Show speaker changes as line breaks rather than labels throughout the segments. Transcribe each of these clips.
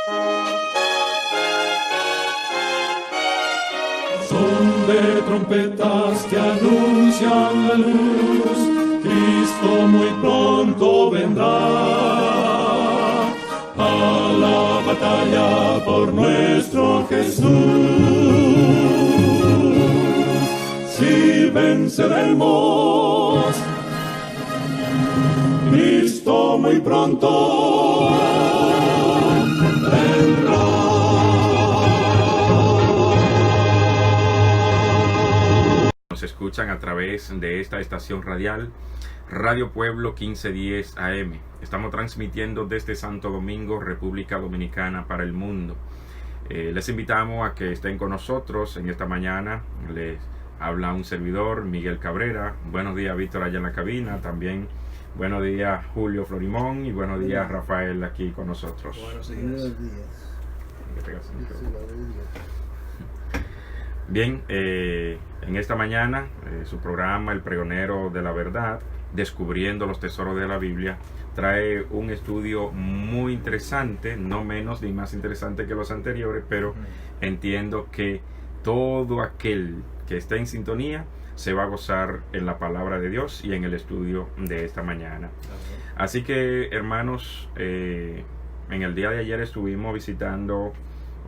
Son de trompetas que anuncian la luz, Cristo muy pronto vendrá a la batalla por nuestro Jesús. Si venceremos, Cristo muy pronto vendrá.
Nos escuchan a través de esta estación radial, Radio Pueblo 1510 AM. Estamos transmitiendo desde Santo Domingo, República Dominicana, para el mundo. Les invitamos a que estén con nosotros en esta mañana. Les habla un servidor, Miguel Cabrera. Buenos días, Víctor, allá en la cabina. También buenos días, Julio Florimón. Y buenos días, Rafael, aquí con nosotros.
Buenos días.
Bien, en esta mañana, su programa El Pregonero de la Verdad, Descubriendo los Tesoros de la Biblia, trae un estudio muy interesante, no menos ni más interesante que los anteriores, pero entiendo que todo aquel que esté en sintonía se va a gozar en la palabra de Dios y en el estudio de esta mañana. Así que, hermanos, en el día de ayer estuvimos visitando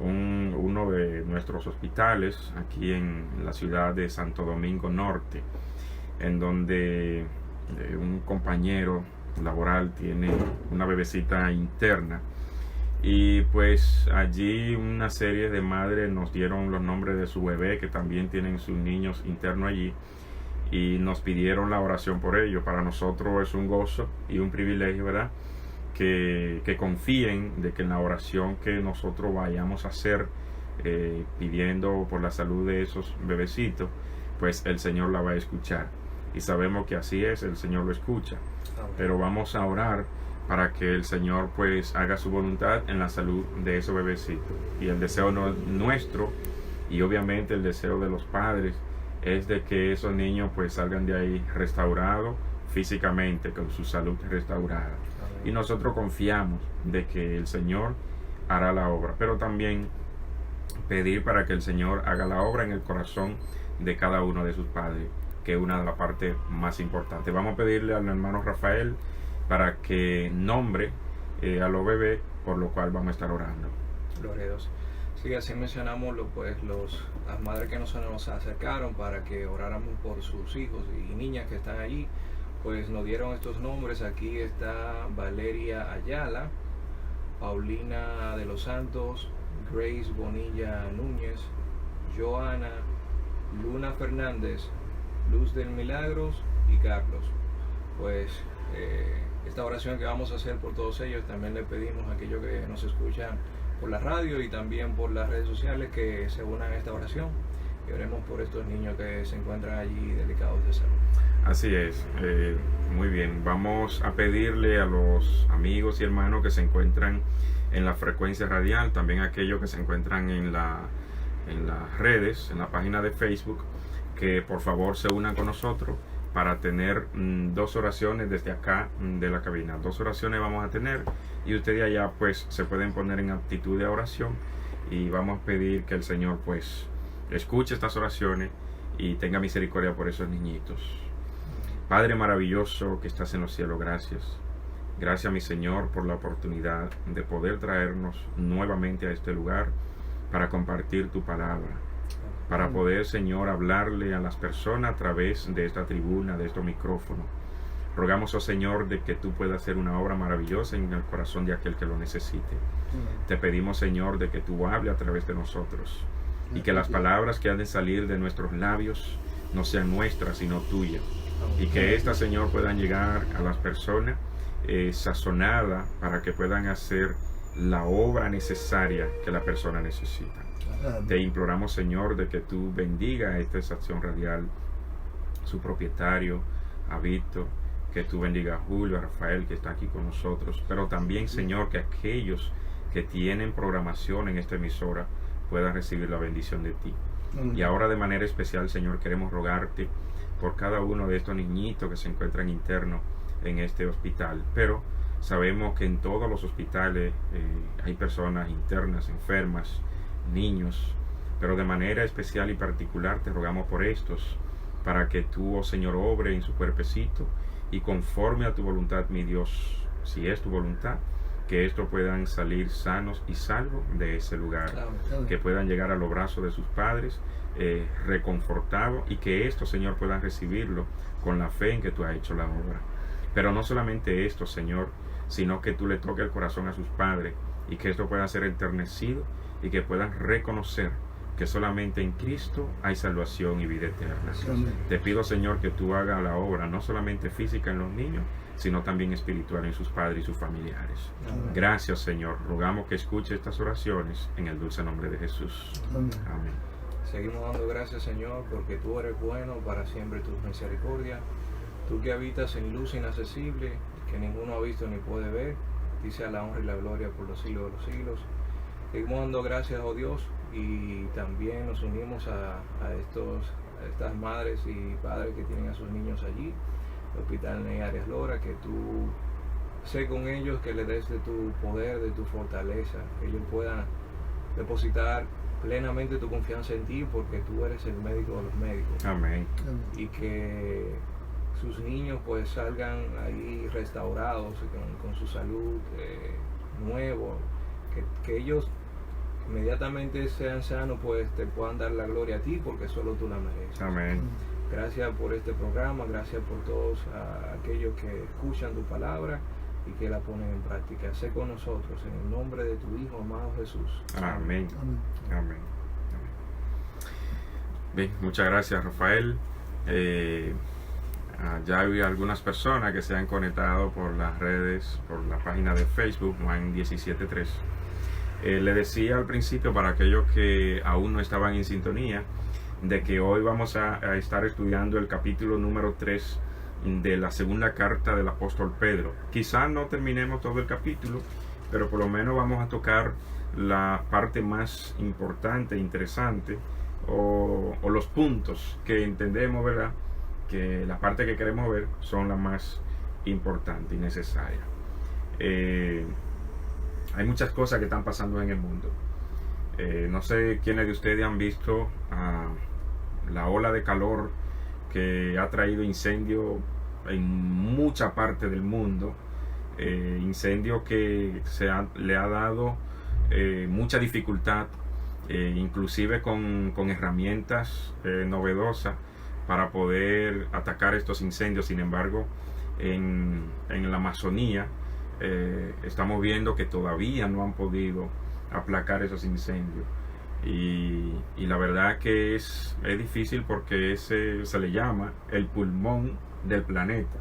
uno de nuestros hospitales aquí en la ciudad de Santo Domingo Norte, en donde un compañero laboral tiene una bebecita interna, y pues allí una serie de madres nos dieron los nombres de su bebé, que también tienen sus niños internos allí, y nos pidieron la oración por ello. Para nosotros es un gozo y un privilegio, ¿verdad?, que confíen de que en la oración que nosotros vayamos a hacer pidiendo por la salud de esos bebecitos, pues el Señor la va a escuchar, y sabemos que así es, el Señor lo escucha. Pero vamos a orar para que el Señor pues haga su voluntad en la salud de esos bebecitos. Y el deseo nuestro, y obviamente el deseo de los padres, es de que esos niños pues salgan de ahí restaurados físicamente, con su salud restaurada. Y nosotros confiamos de que el Señor hará la obra, pero también pedir para que el Señor haga la obra en el corazón de cada uno de sus padres, que es una de las partes más importantes. Vamos a pedirle al hermano Rafael para que nombre a los bebés, por lo cual vamos a estar orando.
Gloria a Dios. Sí, así mencionamos las madres que nos acercaron para que oráramos por sus hijos y niñas que están allí. Pues nos dieron estos nombres. Aquí está Valeria Ayala, Paulina de los Santos, Grace Bonilla Núñez, Joana, Luna Fernández, Luz del Milagros y Carlos. Pues esta oración que vamos a hacer por todos ellos, también le pedimos a aquellos que nos escuchan por la radio y también por las redes sociales que se unan a esta oración, y oremos por estos niños que se encuentran allí delicados de salud.
Así es, muy bien. Vamos a pedirle a los amigos y hermanos que se encuentran en la frecuencia radial, también aquellos que se encuentran en las redes, en la página de Facebook, que por favor se unan con nosotros para tener dos oraciones desde acá de la cabina. Dos oraciones vamos a tener, y ustedes allá pues se pueden poner en actitud de oración, y vamos a pedir que el Señor pues escuche estas oraciones y tenga misericordia por esos niñitos. Padre maravilloso que estás en los cielos, gracias. Gracias, mi Señor, por la oportunidad de poder traernos nuevamente a este lugar para compartir tu palabra, para poder, Señor, hablarle a las personas a través de esta tribuna, de estos micrófonos. Rogamos, oh Señor, de que tú puedas hacer una obra maravillosa en el corazón de aquel que lo necesite. Te pedimos, Señor, de que tú hables a través de nosotros, y que las palabras que han de salir de nuestros labios no sean nuestras, sino tuyas. Y que estas, Señor, puedan llegar a las personas sazonadas para que puedan hacer la obra necesaria que la persona necesita. Te imploramos, Señor, de que tú bendiga esta estación radial, su propietario, a Víctor, que tú bendiga a Julio, a Rafael, que está aquí con nosotros, pero también, Señor, que aquellos que tienen programación en esta emisora puedan recibir la bendición de ti. Y ahora, de manera especial, Señor, queremos rogarte por cada uno de estos niñitos que se encuentran internos en este hospital, pero sabemos que en todos los hospitales hay personas internas, enfermas, niños, pero de manera especial y particular te rogamos por estos, para que tú, oh Señor, obre en su cuerpecito y conforme a tu voluntad, mi Dios, si es tu voluntad, que estos puedan salir sanos y salvos de ese lugar, que puedan llegar a los brazos de sus padres reconfortados, y que estos, Señor, puedan recibirlo con la fe en que tú has hecho la obra. Pero no solamente esto, Señor, sino que tú le toques el corazón a sus padres y que esto pueda ser enternecido y que puedan reconocer que solamente en Cristo hay salvación y vida eterna.
Amén.
Te pido, Señor, que tú hagas la obra no solamente física en los niños, sino también espiritual en sus padres y sus familiares.
Amén.
Gracias, Señor. Rogamos que escuche estas oraciones en el dulce nombre de Jesús.
Amén.
Amén.
Seguimos dando gracias, Señor, porque tú eres bueno, para siempre tu misericordia. Tú que habitas en luz inaccesible, que ninguno ha visto ni puede ver, dice a la honra y la gloria por los siglos de los siglos. Seguimos dando gracias, oh Dios, y también nos unimos a estas madres y padres que tienen a sus niños allí, el Hospital Ney Arias Lora, que tú sé con ellos, que les des de tu poder, de tu fortaleza, que ellos puedan depositar plenamente tu confianza en ti, porque tú eres el médico de los médicos.
Amén.
Y que sus niños pues salgan ahí restaurados, con su salud nuevo, que ellos inmediatamente sean sanos, pues te puedan dar la gloria a ti, porque solo tú la mereces.
Amén.
Gracias por este programa, gracias por todos aquellos que escuchan tu palabra y que la ponen en práctica. Sé con nosotros, en el nombre de tu Hijo amado Jesús.
Amén.
Amén.
Amén. Bien, muchas gracias, Rafael. Ya hay algunas personas que se han conectado por las redes, por la página de Facebook, Juan 17.3. Le decía al principio, para aquellos que aún no estaban en sintonía, de que hoy vamos a estar estudiando el capítulo número 3 de la segunda carta del apóstol Pedro. Quizás no terminemos todo el capítulo, pero por lo menos vamos a tocar la parte más importante, interesante, o los puntos que entendemos, ¿verdad?, que la parte que queremos ver son las más importantes y necesarias. Hay muchas cosas que están pasando en el mundo. No sé quiénes de ustedes han visto la ola de calor que ha traído incendio en mucha parte del mundo. Incendio que le ha dado mucha dificultad, inclusive con herramientas novedosas para poder atacar estos incendios. Sin embargo, en la Amazonía estamos viendo que todavía no han podido aplacar esos incendios, y la verdad que es difícil, porque se le llama el pulmón del planeta.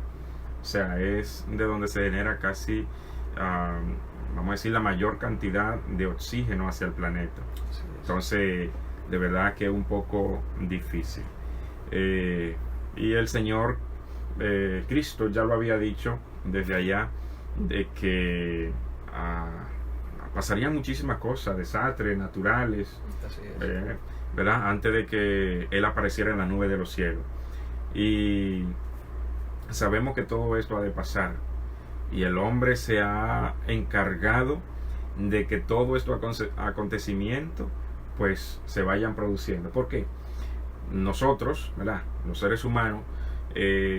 O sea, es de donde se genera casi, vamos a decir, la mayor cantidad de oxígeno hacia el planeta. Entonces, de verdad que es un poco difícil. Y el Señor Cristo ya lo había dicho desde allá, de que pasarían muchísimas cosas, desastres naturales, ¿verdad?, antes de que Él apareciera en la nube de los cielos. Y sabemos que todo esto ha de pasar, y el hombre se ha encargado de que todo estos acontecimientos pues se vayan produciendo. ¿Por qué? Nosotros, ¿verdad?, los seres humanos,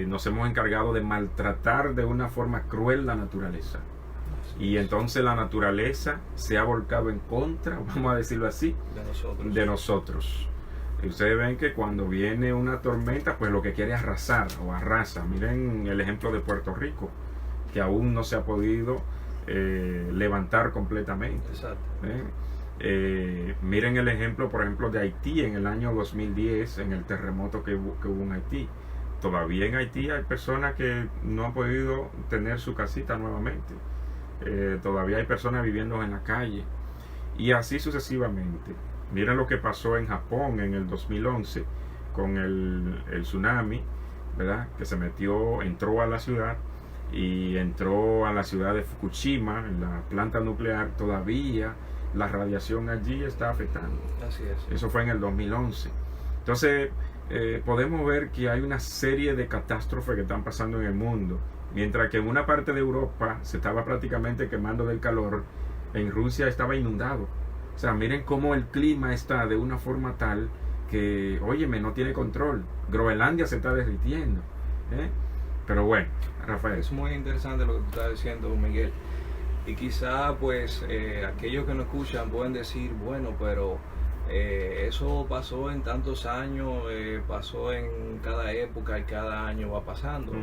nos hemos encargado de maltratar de una forma cruel la naturaleza, y entonces la naturaleza se ha volcado en contra, vamos a decirlo así, de nosotros. Y ustedes ven que cuando viene una tormenta, pues lo que quiere es arrasar o arrasa. Miren el ejemplo de Puerto Rico, que aún no se ha podido levantar completamente.
Exacto.
Miren el ejemplo, por ejemplo, de Haití en el año 2010, en el terremoto que hubo en Haití. Todavía en Haití hay personas que no han podido tener su casita nuevamente. Todavía hay personas viviendo en la calle, y así sucesivamente. Miren lo que pasó en Japón en el 2011 con el tsunami, ¿verdad?, que entró a la ciudad, y entró a la ciudad de Fukushima, en la planta nuclear. Todavía la radiación allí está afectando.
Así es.
Eso fue en el 2011. Entonces podemos ver que hay una serie de catástrofes que están pasando en el mundo. Mientras que en una parte de Europa se estaba prácticamente quemando del calor, en Rusia estaba inundado. O sea, miren cómo el clima está de una forma tal que, óyeme, no tiene control. Groenlandia se está derritiendo. Pero bueno, Rafael.
Es muy interesante lo que tú estás diciendo, Miguel. Y quizá pues aquellos que nos escuchan pueden decir, bueno, pero eso pasó en tantos años, pasó en cada época y cada año va pasando.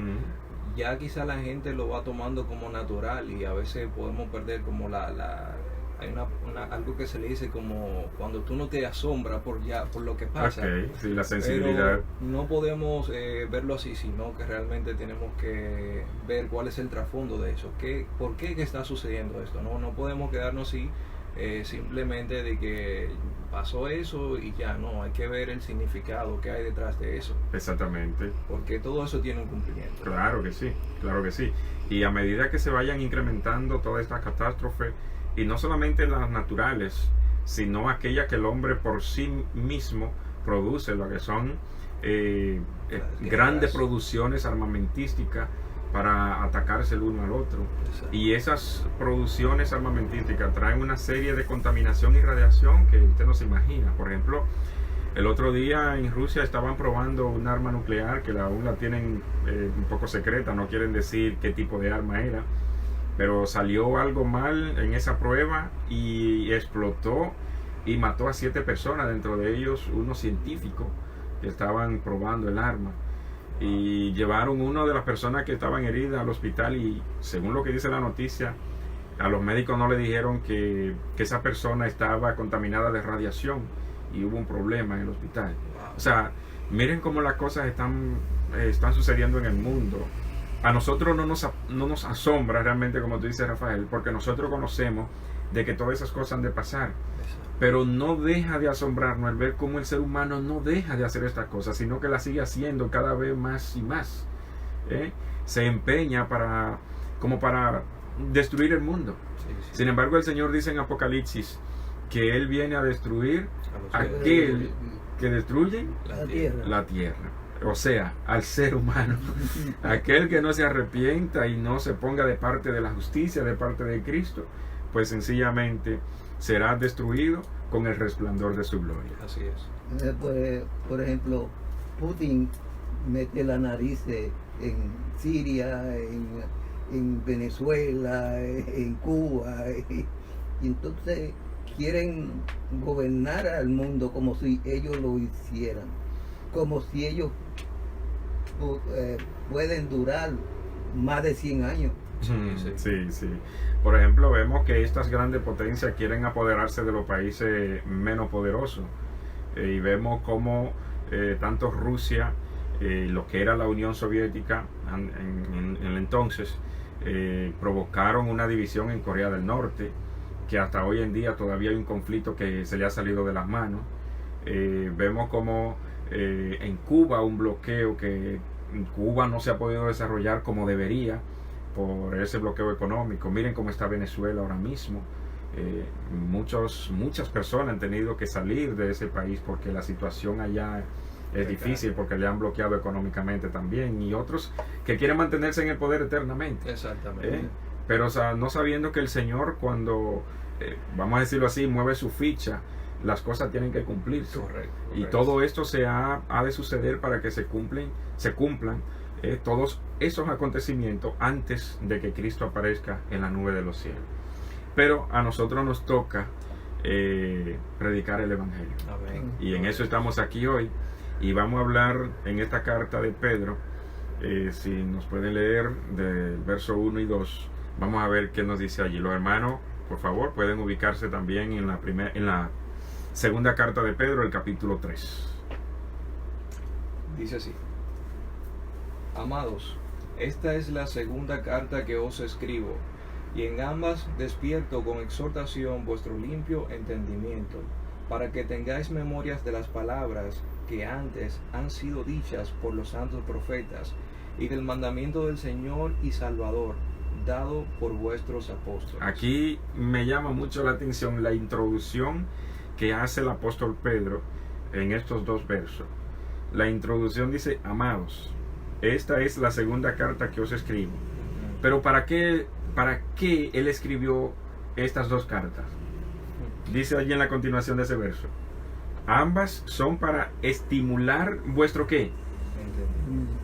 Ya quizá la gente lo va tomando como natural y a veces podemos perder como hay algo que se le dice como cuando tú no te asombras por lo que pasa.
Sí, la sensibilidad.
Pero no podemos verlo así, sino que realmente tenemos que ver cuál es el trasfondo de eso. ¿Por qué que está sucediendo esto? No podemos quedarnos así simplemente de que pasó eso y ya. No, hay que ver el significado que hay detrás de eso.
Exactamente.
Porque todo eso tiene un cumplimiento.
Claro que sí, claro que sí. Y a medida que se vayan incrementando todas estas catástrofes, y no solamente las naturales, sino aquellas que el hombre por sí mismo produce, lo que son grandes producciones armamentísticas para atacarse el uno al otro.
Exacto.
Y esas producciones armamentísticas traen una serie de contaminación y radiación que usted no se imagina. Por ejemplo, el otro día en Rusia estaban probando un arma nuclear que aún la tienen un poco secreta, no quieren decir qué tipo de arma era. Pero salió algo mal en esa prueba y explotó y mató a 7 personas, dentro de ellos unos científicos que estaban probando el arma. Y llevaron una de las personas que estaban heridas al hospital y, según lo que dice la noticia, a los médicos no le dijeron que esa persona estaba contaminada de radiación y hubo un problema en el hospital. O sea, miren cómo las cosas están sucediendo en el mundo. A nosotros no nos asombra realmente, como tú dices, Rafael, porque nosotros conocemos de que todas esas cosas han de pasar. Pero no deja de asombrarnos el ver cómo el ser humano no deja de hacer estas cosas, sino que las sigue haciendo cada vez más y más. Se empeña para destruir el mundo.
Sí.
Sin embargo, el Señor dice en Apocalipsis que Él viene a destruir
A los
aquel que destruye
la tierra.
o sea, al ser humano. Aquel que no se arrepienta y no se ponga de parte de la justicia, de parte de Cristo, pues sencillamente será destruido con el resplandor de su gloria.
Así es.
Pues, por ejemplo, Putin mete la nariz en Siria, en Venezuela, en Cuba, y entonces quieren gobernar al mundo como si ellos lo hicieran, como si ellos pueden durar más de 100 años.
Sí. Por ejemplo, vemos que estas grandes potencias quieren apoderarse de los países menos poderosos. Y vemos cómo tanto Rusia, lo que era la Unión Soviética en el entonces, provocaron una división en Corea del Norte, que hasta hoy en día todavía hay un conflicto que se le ha salido de las manos. Vemos como en Cuba un bloqueo que en Cuba no se ha podido desarrollar como debería por ese bloqueo económico. Miren cómo está Venezuela ahora mismo. Muchas personas han tenido que salir de ese país porque la situación allá es difícil, porque le han bloqueado económicamente también, y otros que quieren mantenerse en el poder eternamente.
Exactamente.
Pero no sabiendo que el Señor, cuando vamos a decirlo así, mueve su ficha, las cosas tienen que cumplirse.
Correcto.
Y todo esto ha de suceder para que se cumplan todos esos acontecimientos antes de que Cristo aparezca en la nube de los cielos. Pero a nosotros nos toca predicar el Evangelio.
Amén.
Y en eso estamos aquí hoy. Y vamos a hablar en esta carta de Pedro. Si nos pueden leer del verso 1 y 2, vamos a ver qué nos dice allí. Los hermanos, por favor, pueden ubicarse también en la segunda carta de Pedro, el capítulo 3.
Dice así: Amados, esta es la segunda carta que os escribo, y en ambas despierto con exhortación vuestro limpio entendimiento, para que tengáis memorias de las palabras que antes han sido dichas por los santos profetas, y del mandamiento del Señor y Salvador, dado por vuestros apóstoles.
Aquí me llama mucho la atención la introducción que hace el apóstol Pedro en estos dos versos. La introducción dice: amados, esta es la segunda carta que os escribo. Pero ¿para qué él escribió estas dos cartas? Dice allí en la continuación de ese verso. Ambas son para estimular vuestro ¿qué?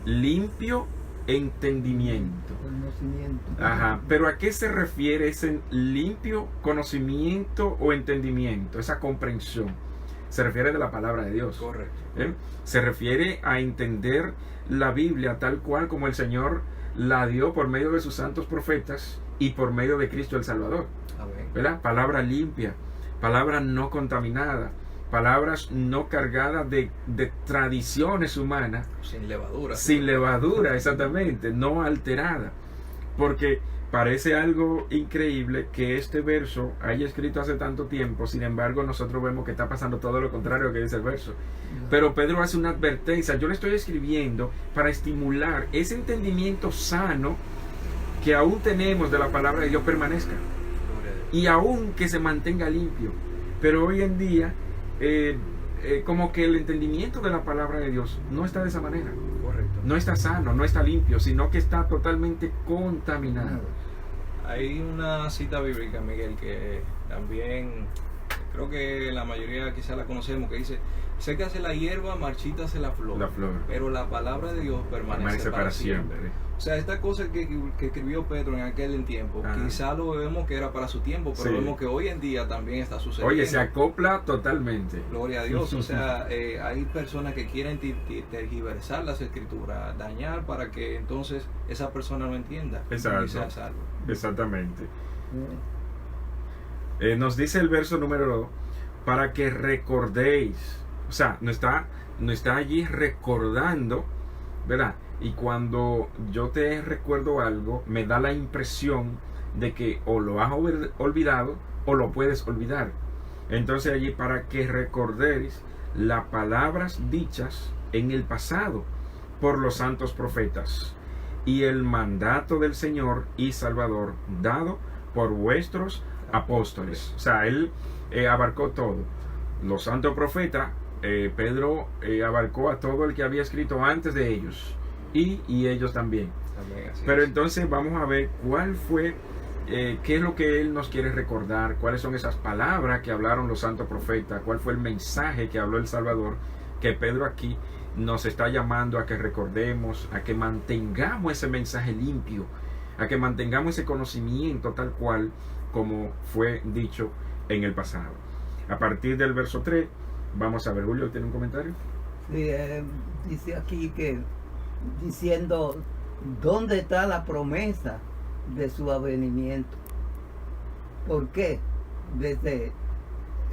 Limpio entendimiento.
Conocimiento.
Ajá, pero ¿a qué se refiere ese limpio conocimiento o entendimiento? Esa comprensión. Se refiere de la palabra de Dios.
Correcto.
Se refiere a entender la Biblia tal cual como el Señor la dio por medio de sus santos profetas y por medio de Cristo el Salvador.
Amén.
¿Verdad? Palabra limpia, palabra no contaminada, palabras no cargadas de tradiciones humanas.
Sin levadura.
Sin levadura, exactamente, no alterada. Porque parece algo increíble que este verso haya escrito hace tanto tiempo, sin embargo nosotros vemos que está pasando todo lo contrario que dice el verso. Pero Pedro hace una advertencia, yo le estoy escribiendo para estimular ese entendimiento sano que aún tenemos de la palabra de Dios permanezca. Y aún que se mantenga limpio. Pero hoy en día, como que el entendimiento de la palabra de Dios no está de esa manera.
Correcto.
No está sano, no está limpio, sino que está totalmente contaminado.
Hay una cita bíblica, Miguel, que también creo que la mayoría quizás la conocemos, que dice: sécase la hierba, marchítase la flor, pero la palabra de Dios permanece para siempre. O sea, esta cosa que escribió Pedro en aquel tiempo, quizá lo vemos que era para su tiempo, pero vemos que hoy en día también está sucediendo.
Oye, se acopla totalmente.
Gloria a Dios. O sea, hay personas que quieren tergiversar las escrituras, dañar para que entonces esa persona no entienda.
Exacto.
Y sea salvo.
Exactamente. Nos dice el verso número 2, para que recordéis. O sea, no está allí recordando, ¿verdad? Y cuando yo te recuerdo algo, me da la impresión de que o lo has olvidado o lo puedes olvidar. Entonces allí, para que recordéis las palabras dichas en el pasado por los santos profetas y el mandato del Señor y Salvador dado por vuestros apóstoles. O sea, él abarcó todo. Los santos profetas, Pedro abarcó a todo el que había escrito antes de ellos. Y ellos también. Pero entonces vamos a ver cuál fue, qué es lo que él nos quiere recordar, cuáles son esas palabras que hablaron los santos profetas, cuál fue el mensaje que habló el Salvador, que Pedro aquí nos está llamando a que recordemos, a que mantengamos ese mensaje limpio, a que mantengamos ese conocimiento tal cual como fue dicho en el pasado. A partir del verso 3, vamos a ver, Julio, ¿tiene un comentario?
Sí, dice aquí que diciendo dónde está la promesa de su avenimiento. ¿Por qué? Desde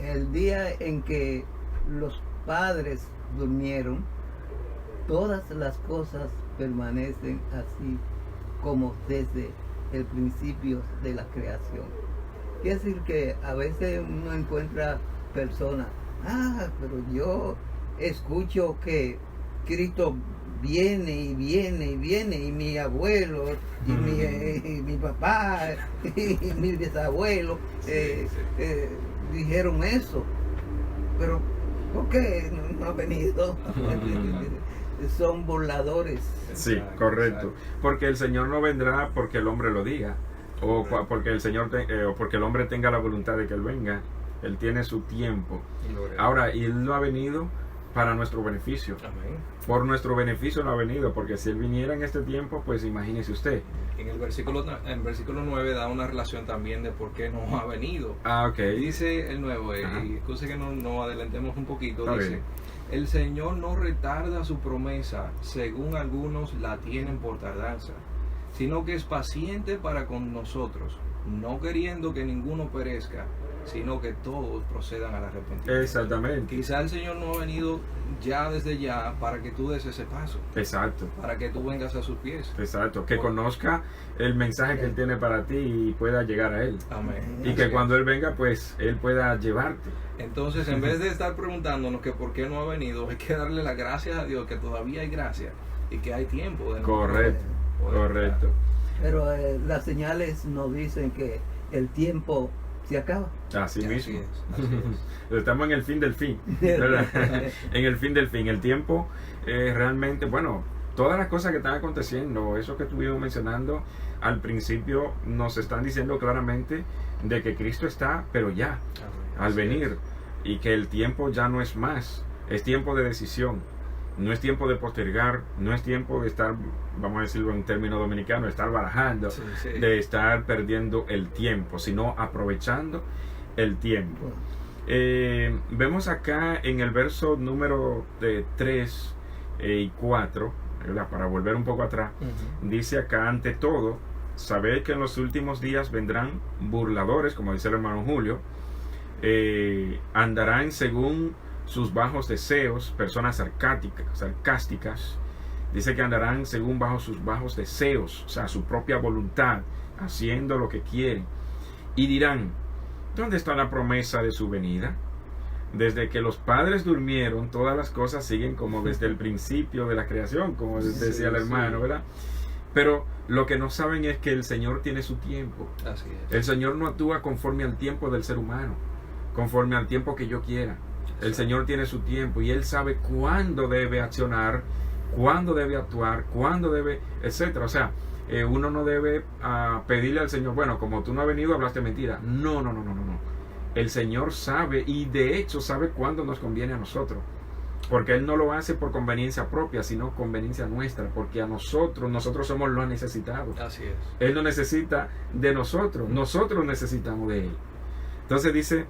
el día en que los padres durmieron, todas las cosas permanecen así como desde el principio de la creación. Quiere decir que a veces uno encuentra personas, pero yo escucho que Cristo viene y viene y viene, y mi abuelo y mi papá y mi bisabuelo dijeron eso, pero ¿por qué no ha venido? Son burladores.
Sí, correcto. Porque el Señor no vendrá porque el hombre lo diga, o porque el Señor o porque el hombre tenga la voluntad de que Él venga. Él tiene su tiempo. Ahora, y Él no ha venido para nuestro beneficio.
Amén.
Por nuestro beneficio no ha venido, porque si Él viniera en este tiempo, pues imagínese usted.
En el versículo 9 da una relación también de por qué no ha venido.
Ok.
Dice el 9, y excusa que no adelantemos un poquito,
Está
dice:
bien.
el Señor no retarda su promesa, según algunos la tienen por tardanza, sino que es paciente para con nosotros, no queriendo que ninguno perezca, sino que todos procedan al arrepentimiento.
Exactamente.
Quizá el Señor no ha venido ya desde ya para que tú des ese paso,
Exacto.
para que tú vengas a sus pies.
Exacto. Que conozca el mensaje que Él tiene para ti y pueda llegar a Él.
Amén.
Y que cuando Él venga, pues Él pueda llevarte.
Entonces, en vez de estar preguntándonos que por qué no ha venido, hay que darle las gracias a Dios que todavía hay gracia y que hay tiempo de
Correcto.
poder
Correcto.
Pero las señales nos dicen que el tiempo se acaba.
Así mismo.
Así es.
Estamos en el fin del fin, ¿verdad? En el fin del fin. El tiempo realmente, bueno, todas las cosas que están aconteciendo, eso que estuvimos mencionando al principio, nos están diciendo claramente de que Cristo está, pero ya, al venir, y que el tiempo ya no es más, es tiempo de decisión, no es tiempo de postergar, no es tiempo de estar, vamos a decirlo en términos dominicanos, de estar barajando, de estar perdiendo el tiempo, sino aprovechando el tiempo. Vemos acá en el verso número 3 y 4, ¿verdad? Para volver un poco atrás, dice acá: ante todo, sabed que en los últimos días vendrán burladores, como dice el hermano Julio, andarán según sus bajos deseos, personas sarcásticas, dice que andarán según sus bajos deseos, o sea, su propia voluntad, haciendo lo que quieren, y dirán: ¿dónde está la promesa de su venida? Desde que los padres durmieron, todas las cosas siguen como desde el principio de la creación, como decía el hermano, ¿verdad? Pero lo que no saben es que el Señor tiene su tiempo.
Así es.
El Señor no actúa conforme al tiempo del ser humano, conforme al tiempo que yo quiera. El Señor tiene su tiempo y Él sabe cuándo debe accionar, cuándo debe actuar, cuándo debe, etcétera. O sea, uno no debe pedirle al Señor, bueno, como tú no has venido, hablaste mentira. No. El Señor sabe, y de hecho sabe cuándo nos conviene a nosotros. Porque Él no lo hace por conveniencia propia, sino conveniencia nuestra. Porque a nosotros somos los necesitados.
Así es.
Él no necesita de nosotros necesitamos de Él. Entonces dice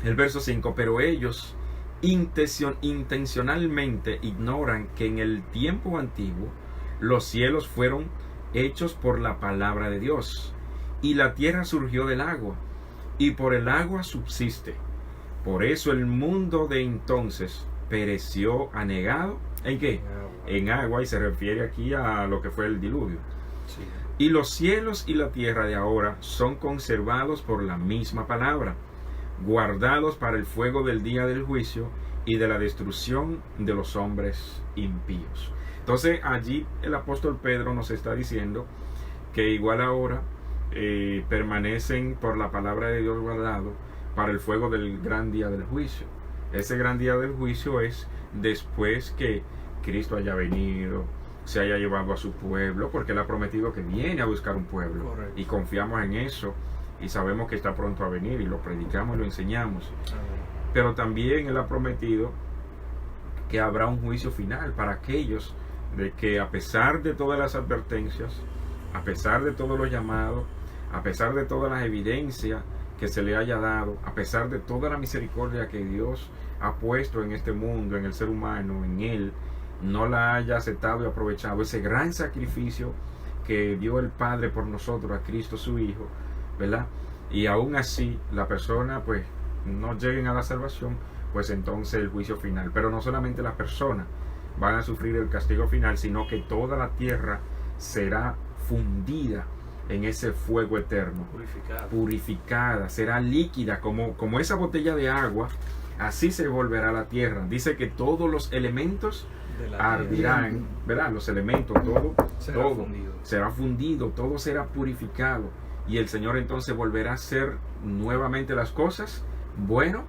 el verso 5: pero ellos intencionalmente ignoran que en el tiempo antiguo los cielos fueron hechos por la palabra de Dios, y la tierra surgió del agua, y por el agua subsiste. Por eso el mundo de entonces pereció anegado. ¿En qué? En agua, y se refiere aquí a lo que fue el diluvio.
Sí.
Y los cielos y la tierra de ahora son conservados por la misma palabra, guardados para el fuego del día del juicio y de la destrucción de los hombres impíos. Entonces allí el apóstol Pedro nos está diciendo que igual ahora permanecen por la palabra de Dios guardado para el fuego del gran día del juicio. Ese gran día del juicio es después que Cristo haya venido, se haya llevado a su pueblo, porque Él ha prometido que viene a buscar un pueblo.
Correcto.
Y confiamos en eso y sabemos que está pronto a venir y lo predicamos y lo enseñamos. Pero también Él ha prometido que habrá un juicio final para aquellos de que, a pesar de todas las advertencias, a pesar de todos los llamados, a pesar de todas las evidencias que se le haya dado, a pesar de toda la misericordia que Dios ha puesto en este mundo, en el ser humano, en Él, no la haya aceptado y aprovechado ese gran sacrificio que dio el Padre por nosotros, a Cristo su Hijo, ¿verdad? Y aún así la persona pues no lleguen a la salvación, pues entonces el juicio final. Pero no solamente las personas van a sufrir el castigo final, sino que toda la tierra será fundida en ese fuego eterno, purificada, será líquida como esa botella de agua. Así se volverá la tierra. Dice que todos los elementos ardirán, ¿verdad? Los elementos, todo será fundido, todo será purificado, y el Señor entonces volverá a hacer nuevamente las cosas bueno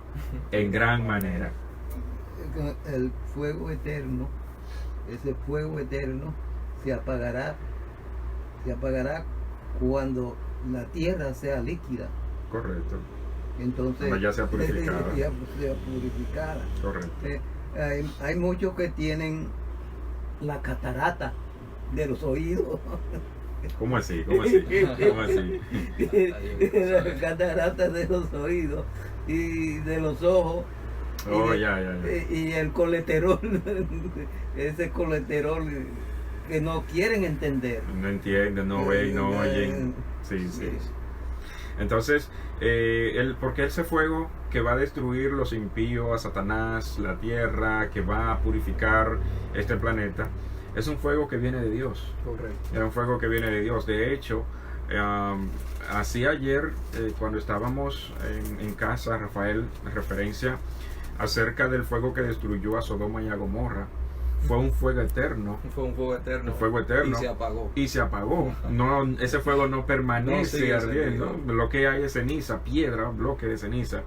en gran manera.
El fuego eterno, ese fuego eterno se apagará cuando la tierra sea líquida.
Correcto.
Entonces
cuando ya sea purificada.
ya sea purificada.
Correcto.
Hay muchos que tienen la catarata de los oídos.
¿Cómo así? ¿Cómo así? ¿Cómo así?
La catarata de los oídos y de los ojos.
Oh,
y,
ya.
Y el colesterol, ese colesterol que no quieren entender.
No entienden, no ven, no oyen. Sí. Entonces, porque ese fuego que va a destruir los impíos, a Satanás, la tierra, que va a purificar este planeta, es un fuego que viene de Dios.
Correcto.
Es un fuego que viene de Dios. De hecho, así ayer, cuando estábamos en casa, Rafael, referencia acerca del fuego que destruyó a Sodoma y a Gomorra. Fue un fuego eterno.
Fue un fuego eterno.
Un fuego eterno.
Y se apagó.
No, ese fuego no permanece
No,
ardiendo. Lo que hay es ceniza, piedra, bloque de ceniza.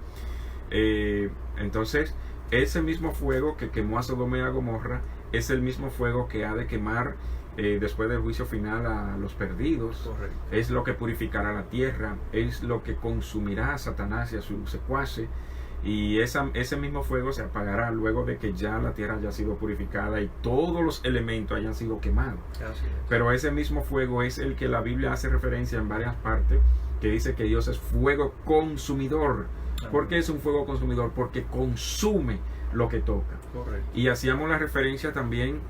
Entonces, ese mismo fuego que quemó a Sodoma y a Gomorra es el mismo fuego que ha de quemar después del juicio final a los perdidos.
Correcto.
Es lo que purificará la tierra, es lo que consumirá a Satanás y a su secuace. Y ese mismo fuego se apagará luego de que ya la tierra haya sido purificada y todos los elementos hayan sido quemados.
Así es.
Pero ese mismo fuego es el que la Biblia hace referencia en varias partes, que dice que Dios es fuego consumidor. ¿Por qué es un fuego consumidor? Porque consume lo que toca.
Correcto.
Y hacíamos la referencia también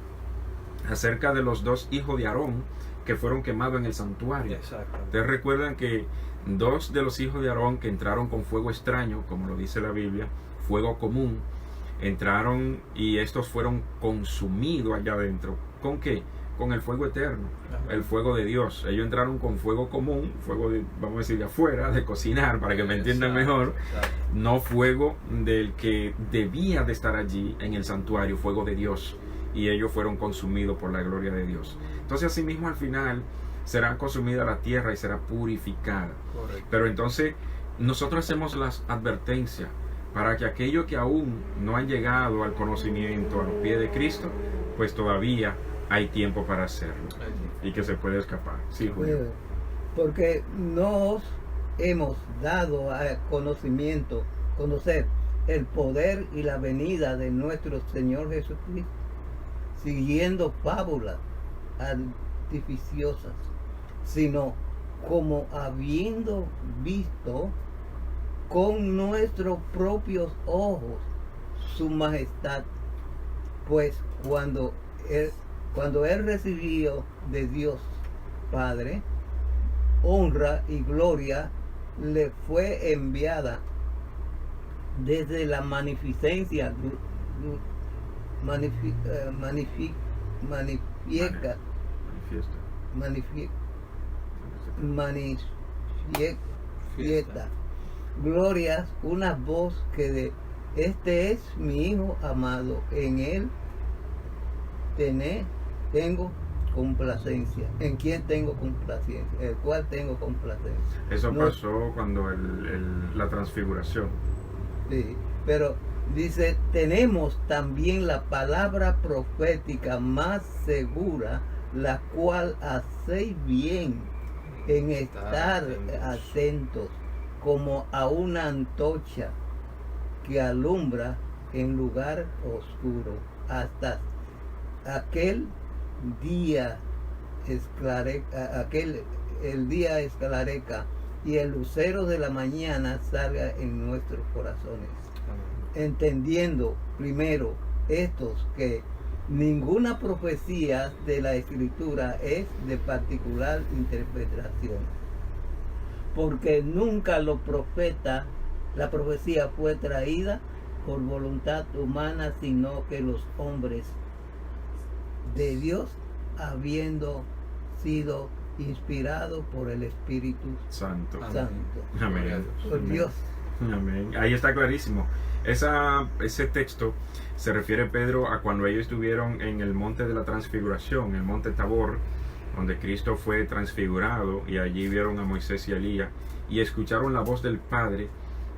acerca de los 2 hijos de Aarón que fueron quemados en el santuario.
Exactamente.
Ustedes recuerdan que 2 de los hijos de Aarón que entraron con fuego extraño, como lo dice la Biblia, fuego común, entraron y estos fueron consumidos allá adentro. ¿Con qué? Con el fuego eterno, el fuego de Dios. Ellos entraron con fuego común, fuego de, vamos a decir, de afuera, de cocinar, para que me entiendan mejor.
Exacto.
No fuego del que debía de estar allí en el santuario, fuego de Dios. Y ellos fueron consumidos por la gloria de Dios. Entonces, asimismo, al final será consumida la tierra y será purificada.
Correcto.
Pero entonces, nosotros hacemos las advertencias para que aquellos que aún no han llegado al conocimiento, a los pies de Cristo, pues todavía hay tiempo para hacerlo y que se puede escapar. Sí, Julio.
Porque nos hemos dado a conocimiento, conocer el poder y la venida de nuestro Señor Jesucristo, siguiendo fábulas artificiosas, sino como habiendo visto con nuestros propios ojos su majestad, pues cuando él recibió de Dios Padre honra y gloria, le fue enviada desde la magnificencia manifiesta. Glorias, una voz que de este es mi hijo amado, en él tengo complacencia. ¿En quién tengo complacencia? El cual tengo complacencia.
Eso
No-
pasó cuando la transfiguración.
Sí, pero dice, tenemos también la palabra profética más segura, la cual hacéis bien en estar atentos como a una antorcha que alumbra en lugar oscuro hasta aquel día el día esclarezca y el lucero de la mañana salga en nuestros corazones, entendiendo primero estos que ninguna profecía de la Escritura es de particular interpretación, porque nunca la profecía fue traída por voluntad humana, sino que los hombres de Dios, habiendo sido inspirados por el Espíritu
Santo.
Santo.
Amén.
Por Dios.
Amén. Ahí está clarísimo. Ese texto se refiere, Pedro, a cuando ellos estuvieron en el monte de la transfiguración, el monte Tabor, donde Cristo fue transfigurado, y allí vieron a Moisés y a Elías y escucharon la voz del Padre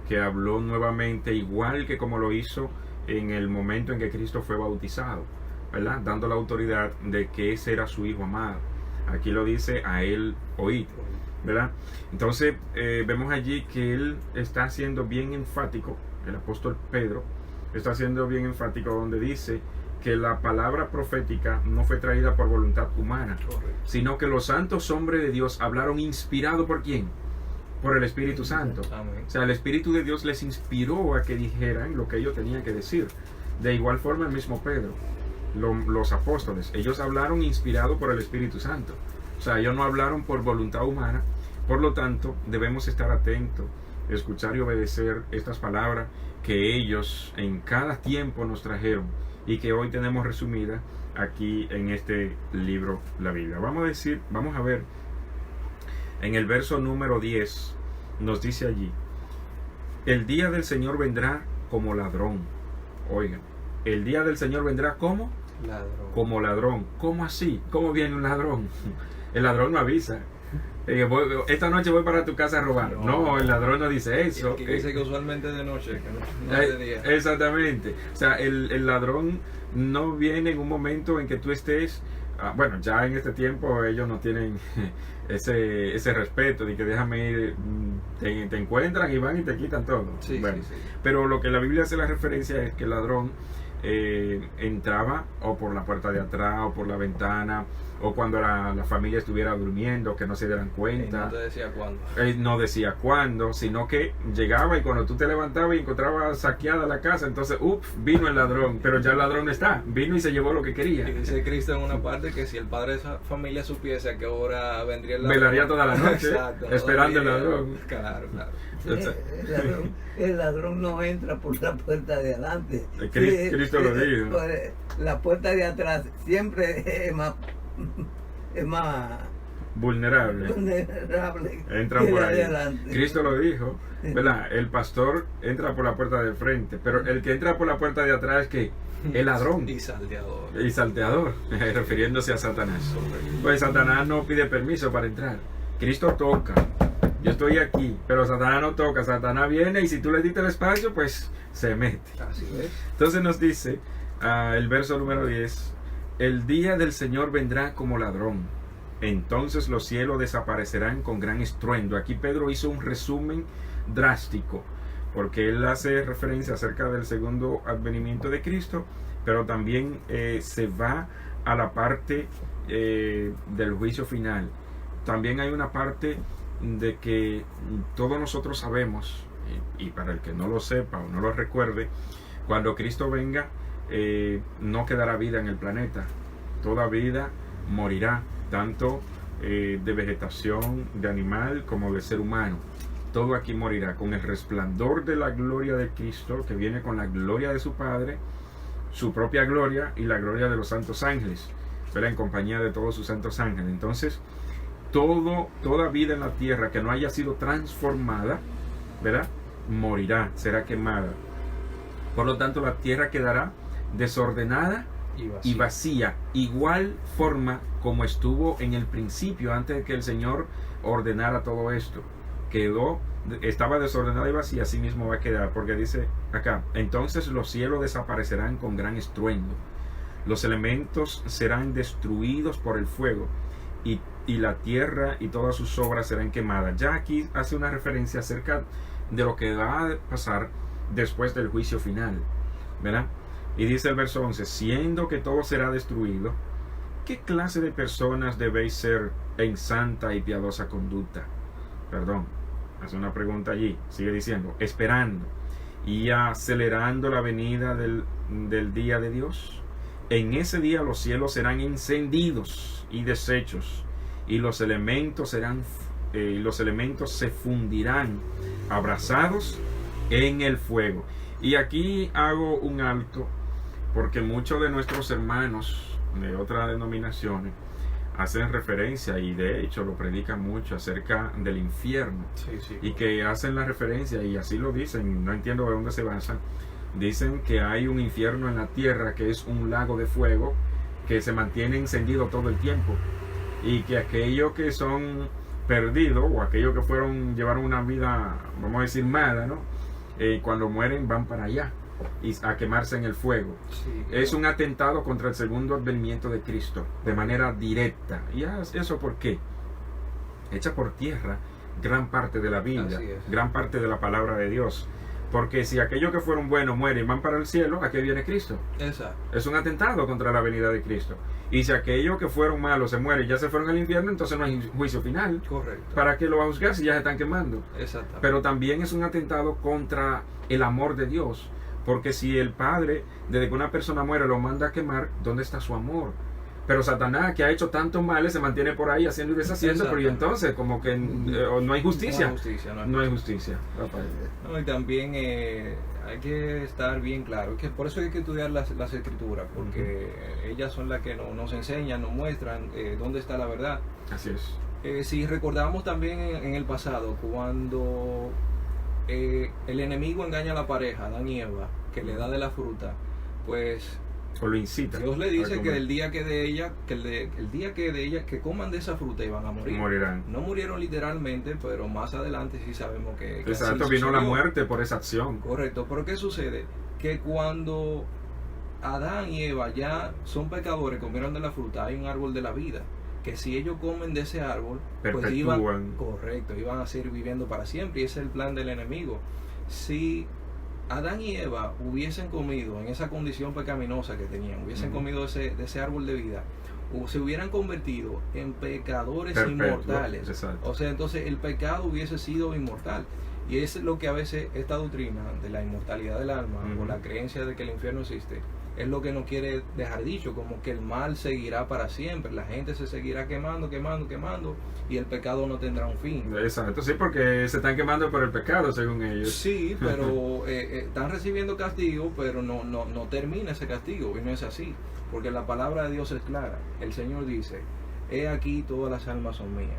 que habló nuevamente, igual que como lo hizo en el momento en que Cristo fue bautizado, ¿verdad? Dando la autoridad de que ese era su Hijo amado. Aquí lo dice, a él oíd, ¿verdad? Entonces vemos allí que él está siendo bien enfático, el apóstol Pedro está siendo bien enfático donde dice que la palabra profética no fue traída por voluntad humana,
Correcto.
sino que los santos hombres de Dios hablaron inspirado ¿por quién? Por el Espíritu Santo.
Amén.
O sea, el Espíritu de Dios les inspiró a que dijeran lo que ellos tenían que decir. De igual forma el mismo Pedro, los apóstoles, ellos hablaron inspirado por el Espíritu Santo. O sea, ellos no hablaron por voluntad humana. Por lo tanto, debemos estar atentos, escuchar y obedecer estas palabras que ellos en cada tiempo nos trajeron y que hoy tenemos resumidas aquí en este libro, la Biblia. Vamos a ver, en el verso número 10, nos dice allí, el día del Señor vendrá como ladrón. Oigan, el día del Señor vendrá como
Ladrón.
como ladrón. ¿Cómo así? ¿Cómo viene un ladrón? El ladrón no avisa. Esta noche voy para tu casa a robar. No, el ladrón no dice eso.
Que dice que usualmente de noche, que no es de día.
Exactamente. O sea, el ladrón no viene en un momento en que tú estés... bueno, ya en este tiempo ellos no tienen ese respeto de que déjame ir, te encuentran y van y te quitan todo.
Sí,
bueno,
sí.
Pero lo que la Biblia hace la referencia es que el ladrón entraba o por la puerta de atrás o por la ventana, o cuando la familia estuviera durmiendo, que no se dieran cuenta.
Y no te decía cuándo.
No decía cuándo, sino que llegaba y cuando tú te levantabas y encontrabas saqueada la casa, entonces, vino el ladrón, pero ya el ladrón no está, vino y se llevó lo que quería.
Y dice Cristo en una parte que si el padre de esa familia supiese a qué hora vendría el ladrón,
velaría toda la noche.
Exacto,
esperando el ladrón.
Claro.
El ladrón no entra por la puerta de adelante.
Cristo lo dijo.
La puerta de atrás siempre es más
vulnerable. Entran
que
por
la
ahí.
de adelante.
Cristo lo dijo, ¿verdad? El pastor entra por la puerta de frente, pero el que entra por la puerta de atrás es que el ladrón
y salteador.
Y salteador, refiriéndose a Satanás. Pues Satanás no pide permiso para entrar. Cristo toca. Yo estoy aquí, pero Satanás no toca. Satanás viene y si tú le diste el espacio, pues se mete.
Así es.
Entonces nos dice el verso número 10: el día del Señor vendrá como ladrón. Entonces los cielos desaparecerán con gran estruendo. Aquí Pedro hizo un resumen drástico, porque él hace referencia acerca del segundo advenimiento de Cristo, pero también se va a la parte del juicio final. También hay una parte de que todos nosotros sabemos, y para el que no lo sepa o no lo recuerde, cuando Cristo venga, no quedará vida en el planeta. Toda vida morirá, tanto de vegetación, de animal, como de ser humano. Todo aquí morirá con el resplandor de la gloria de Cristo, que viene con la gloria de su Padre, su propia gloria y la gloria de los santos ángeles, pero en compañía de todos sus santos ángeles. Entonces, toda vida en la tierra que no haya sido transformada, ¿verdad?, morirá, será quemada. Por lo tanto, la tierra quedará desordenada y vacía, igual forma como estuvo en el principio, antes de que el Señor ordenara todo esto. Estaba desordenada y vacía, así mismo va a quedar, porque dice acá: entonces los cielos desaparecerán con gran estruendo, los elementos serán destruidos por el fuego, y la tierra y todas sus obras serán quemadas. Ya aquí hace una referencia acerca de lo que va a pasar después del juicio final, ¿verdad? Y dice el verso 11: siendo que todo será destruido, ¿qué clase de personas debéis ser en santa y piadosa conducta? Perdón, hace una pregunta allí, sigue diciendo: esperando y acelerando la venida del día de Dios. En ese día los cielos serán encendidos y deshechos, y los elementos se fundirán, abrasados en el fuego. Y aquí hago un alto, porque muchos de nuestros hermanos de otras denominaciones hacen referencia, y de hecho lo predican mucho, acerca del infierno.
Sí.
Y que hacen la referencia, y así lo dicen, no entiendo de dónde se basan. Dicen que hay un infierno en la tierra, que es un lago de fuego que se mantiene encendido todo el tiempo, y que aquellos que son perdidos, o aquellos que llevaron una vida, vamos a decir, mala, ¿no? Cuando mueren van para allá y a quemarse en el fuego.
Sí,
es un atentado contra el segundo advenimiento de Cristo, de manera directa. ¿Y eso por qué? Echa por tierra gran parte de la Biblia, gran parte de la palabra de Dios. Porque si aquellos que fueron buenos mueren y van para el cielo, ¿a qué viene Cristo?
Exacto.
Es un atentado contra la venida de Cristo. Y si aquellos que fueron malos se mueren y ya se fueron al infierno, entonces no hay juicio final.
Correcto.
¿Para qué lo va a juzgar si ya se están quemando?
Exactamente.
Pero también es un atentado contra el amor de Dios. Porque si el Padre, desde que una persona muere, lo manda a quemar, ¿dónde está su amor? Pero Satanás, que ha hecho tantos males, se mantiene por ahí haciendo y deshaciendo, pero y entonces como que no hay justicia. No hay justicia.
No, y también hay que estar bien claro, que por eso hay que estudiar las escrituras, porque ellas son las que nos enseñan, nos muestran dónde está la verdad.
Así es.
Si recordamos también en el pasado, cuando el enemigo engaña a la pareja, Adán y Eva, que le da de la fruta, pues
O lo incita.
Dios le
a
dice que
comer.
el día que que coman de esa fruta iban a morir.
Morirán.
No murieron literalmente, pero más adelante sí sabemos que
Exacto,
así
vino la
sucedió.
muerte por esa acción.
Correcto, pero ¿qué sucede? Que cuando Adán y Eva ya son pecadores, comieron de la fruta, hay un árbol de la vida, que si ellos comen de ese árbol, pues iban,
Perpetúan.
correcto, iban a seguir viviendo para siempre, y ese es el plan del enemigo. Si Adán y Eva hubiesen comido en esa condición pecaminosa que tenían, hubiesen
Ujú.
comido de ese árbol de vida, o se hubieran convertido en pecadores
Perpetuo,
inmortales.
exacto.
O sea, entonces el pecado hubiese sido inmortal. Y es lo que a veces esta doctrina de la inmortalidad del alma,
Ujú.
o la creencia de que el infierno existe, es lo que nos quiere dejar dicho, como que el mal seguirá para siempre, la gente se seguirá quemando, y el pecado no tendrá un fin.
Exacto, sí, porque se están quemando por el pecado, según ellos.
Sí, pero están recibiendo castigo, pero no termina ese castigo, y no es así, porque la palabra de Dios es clara. El Señor dice: he aquí todas las almas son mías,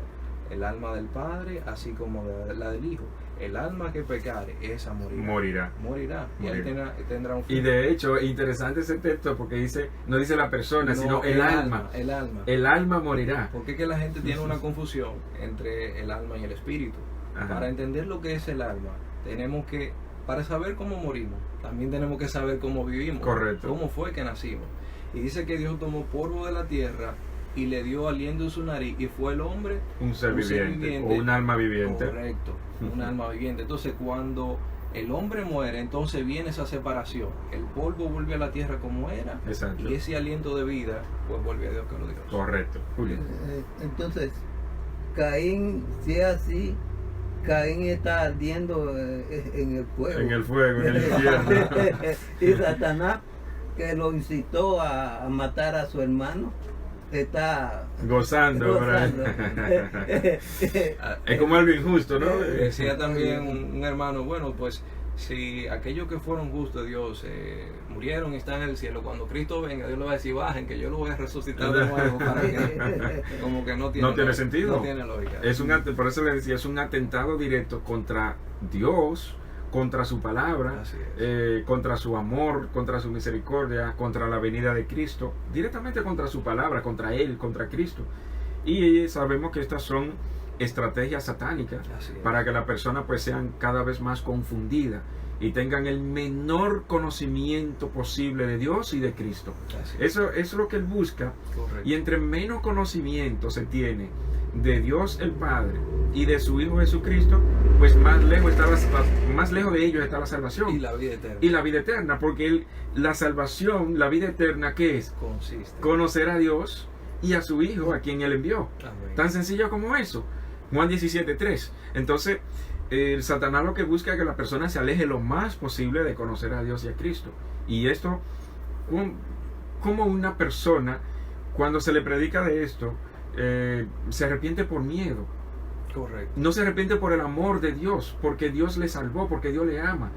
el alma del Padre así como la del Hijo. El alma que pecare, esa morirá.
Morirá.
Y ahí tendrá un fin.
Y de hecho, interesante ese texto porque dice, no dice la persona,
No,
sino el alma.
El alma.
El alma morirá.
Porque es que la gente tiene una confusión entre el alma y el espíritu.
Ajá.
Para entender lo que es el alma, tenemos que, para saber cómo morimos, también tenemos que saber cómo vivimos.
Correcto.
Cómo fue que nacimos. Y dice que Dios tomó polvo de la tierra y le dio aliento en su nariz, y fue el hombre
Un ser viviente, o un alma viviente.
Correcto, un alma viviente. Entonces cuando el hombre muere, entonces viene esa separación. El polvo vuelve a la tierra como era,
Exacto.
y ese aliento de vida pues vuelve a Dios que lo dio.
Correcto. Julio.
Entonces, Caín, si es así, Caín está ardiendo en el fuego.
En el fuego, en el infierno.
Y Satanás, que lo incitó a matar a su hermano, está
Gozando, ¿verdad? Es como algo injusto, ¿no?
Decía también un hermano, bueno, pues si aquellos que fueron justos de Dios murieron y están en el cielo, cuando Cristo venga, Dios le va a decir: bajen, que yo lo voy a resucitar de nuevo, para que como que no tiene lógica,
sentido.
no tiene lógica.
Por eso le decía, es un atentado directo contra Dios, contra su palabra,
Así es.
contra su amor, contra su misericordia, contra la venida de Cristo, directamente contra su palabra, contra Él, contra Cristo. Y sabemos que estas son estrategias satánicas
Así es.
para que la persona pues sean cada vez más confundida y tengan el menor conocimiento posible de Dios y de Cristo.
Así es.
Eso es lo que Él busca.
Correcto.
Y entre menos conocimiento se tiene de Dios el Padre y de su Hijo Jesucristo, pues más lejos de ellos está la salvación
Y la vida eterna
y la vida eterna, porque la salvación, la vida eterna, ¿qué es?
consiste.
Conocer a Dios y a su Hijo, a quien Él envió.
Amén.
Tan sencillo como eso. Juan 17:3. Entonces, el Satanás lo que busca es que la persona se aleje lo más posible de conocer a Dios y a Cristo. Y esto, como una persona, cuando se le predica de esto, se arrepiente por miedo.
Correcto.
No se arrepiente por el amor de Dios, porque Dios le salvó, porque Dios le ama,